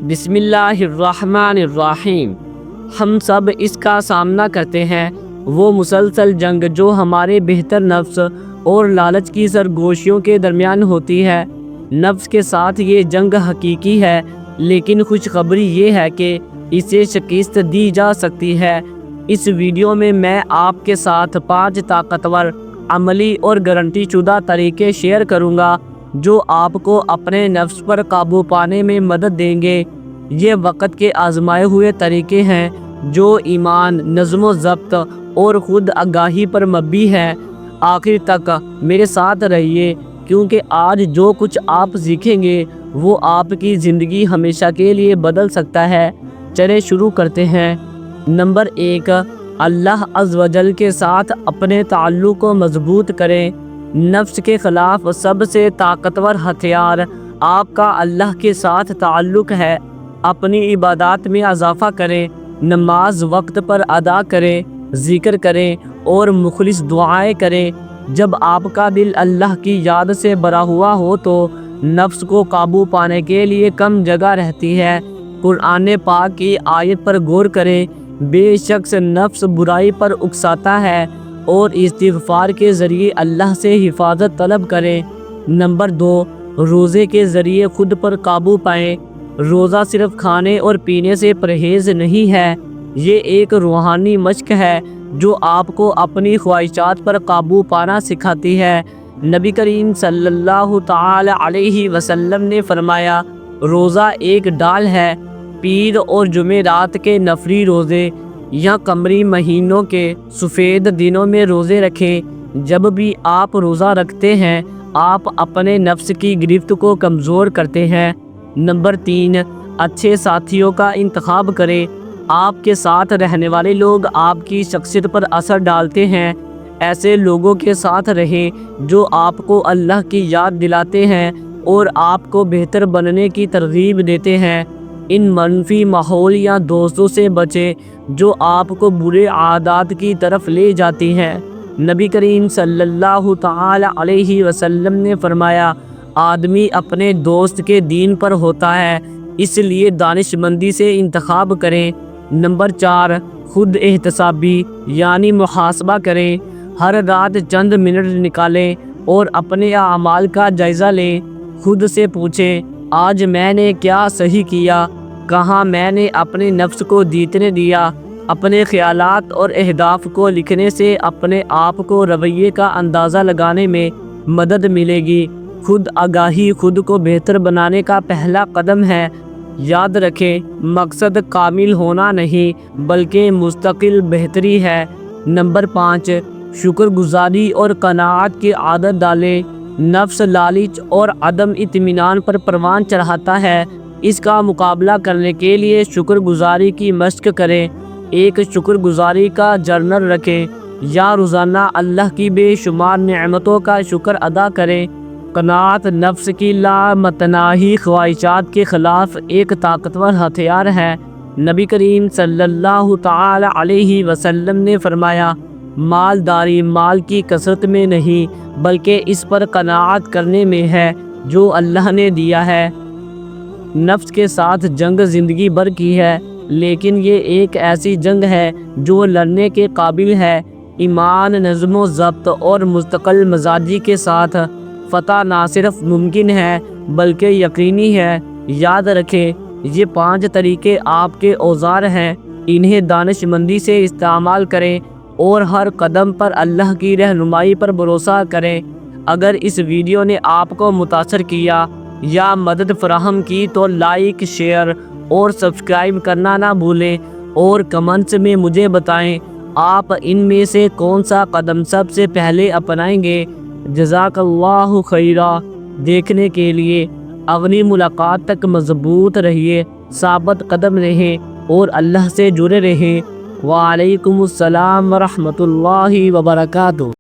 بسم اللہ الرحمن الرحیم۔ ہم سب اس کا سامنا کرتے ہیں، وہ مسلسل جنگ جو ہمارے بہتر نفس اور لالچ کی سرگوشیوں کے درمیان ہوتی ہے۔ نفس کے ساتھ یہ جنگ حقیقی ہے، لیکن خوشخبری یہ ہے کہ اسے شکست دی جا سکتی ہے۔ اس ویڈیو میں آپ کے ساتھ 5 طاقتور، عملی اور گارنٹی شدہ طریقے شیئر کروں گا جو آپ کو اپنے نفس پر قابو پانے میں مدد دیں گے۔ یہ وقت کے آزمائے ہوئے طریقے ہیں جو ایمان، نظم و ضبط اور خود آگاہی پر مبنی ہے۔ آخر تک میرے ساتھ رہیے، کیونکہ آج جو کچھ آپ سیکھیں گے وہ آپ کی زندگی ہمیشہ کے لیے بدل سکتا ہے۔ چلیں شروع کرتے ہیں۔ نمبر 1، اللہ عز و جل کے ساتھ اپنے تعلق کو مضبوط کریں۔ نفس کے خلاف سب سے طاقتور ہتھیار آپ کا اللہ کے ساتھ تعلق ہے۔ اپنی عبادات میں اضافہ کریں، نماز وقت پر ادا کریں، ذکر کریں اور مخلص دعائیں کریں۔ جب آپ کا دل اللہ کی یاد سے بھرا ہوا ہو تو نفس کو قابو پانے کے لیے کم جگہ رہتی ہے۔ قرآن پاک کی آیت پر غور کریں، بے شک نفس برائی پر اکساتا ہے، اور استغفار کے ذریعے اللہ سے حفاظت طلب کریں۔ نمبر 2، روزے کے ذریعے خود پر قابو پائیں۔ روزہ صرف کھانے اور پینے سے پرہیز نہیں ہے، یہ ایک روحانی مشق ہے جو آپ کو اپنی خواہشات پر قابو پانا سکھاتی ہے۔ نبی کریم صلی اللہ تعالی علیہ وسلم نے فرمایا، روزہ ایک ڈال ہے۔ پیر اور جمعرات کے نفلی روزے یا قمری مہینوں کے سفید دنوں میں روزے رکھیں۔ جب بھی آپ روزہ رکھتے ہیں، آپ اپنے نفس کی گرفت کو کمزور کرتے ہیں۔ نمبر 3، اچھے ساتھیوں کا انتخاب کریں۔ آپ کے ساتھ رہنے والے لوگ آپ کی شخصیت پر اثر ڈالتے ہیں۔ ایسے لوگوں کے ساتھ رہیں جو آپ کو اللہ کی یاد دلاتے ہیں اور آپ کو بہتر بننے کی ترغیب دیتے ہیں۔ ان منفی ماحول یا دوستوں سے بچیں جو آپ کو برے عادات کی طرف لے جاتی ہیں۔ نبی کریم صلی اللہ تعالی علیہ وسلم نے فرمایا، آدمی اپنے دوست کے دین پر ہوتا ہے، اس لیے دانش مندی سے انتخاب کریں۔ نمبر 4، خود احتسابی یعنی محاسبہ کریں۔ ہر رات چند منٹ نکالیں اور اپنے اعمال کا جائزہ لیں۔ خود سے پوچھیں، آج میں نے کیا صحیح کیا؟ کہاں میں نے اپنے نفس کو جیتنے دیا؟ اپنے خیالات اور اہداف کو لکھنے سے اپنے آپ کو رویے کا اندازہ لگانے میں مدد ملے گی۔ خود آگاہی خود کو بہتر بنانے کا پہلا قدم ہے۔ یاد رکھیں، مقصد کامل ہونا نہیں بلکہ مستقل بہتری ہے۔ نمبر 5، شکر گزاری اور قناعت کی عادت ڈالیں۔ نفس لالچ اور عدم اطمینان پر پروان چڑھاتا ہے، اس کا مقابلہ کرنے کے لیے شکر گزاری کی مشق کریں۔ ایک شکر گزاری کا جرنل رکھیں یا روزانہ اللہ کی بے شمار نعمتوں کا شکر ادا کریں۔ قناعت نفس کی لامتناہی خواہشات کے خلاف ایک طاقتور ہتھیار ہے۔ نبی کریم صلی اللہ تعالی علیہ وسلم نے فرمایا، مالداری مال کی کثرت میں نہیں بلکہ اس پر قناعت کرنے میں ہے جو اللہ نے دیا ہے۔ نفس کے ساتھ جنگ زندگی بھر کی ہے، لیکن یہ ایک ایسی جنگ ہے جو لڑنے کے قابل ہے۔ ایمان، نظم و ضبط اور مستقل مزاجی کے ساتھ فتح نہ صرف ممکن ہے بلکہ یقینی ہے۔ یاد رکھیں، یہ 5 طریقے آپ کے اوزار ہیں، انہیں دانش مندی سے استعمال کریں اور ہر قدم پر اللہ کی رہنمائی پر بھروسہ کریں۔ اگر اس ویڈیو نے آپ کو متاثر کیا یا مدد فراہم کی تو لائک، شیئر اور سبسکرائب کرنا نہ بھولیں، اور کمنٹس میں مجھے بتائیں آپ ان میں سے کون سا قدم سب سے پہلے اپنائیں گے۔ جزاک اللہ خیرہ دیکھنے کے لیے۔ اگلی ملاقات تک مضبوط رہیے، ثابت قدم رہیں اور اللہ سے جڑے رہیں۔ وعلیکم السلام ورحمۃ اللہ وبرکاتہ۔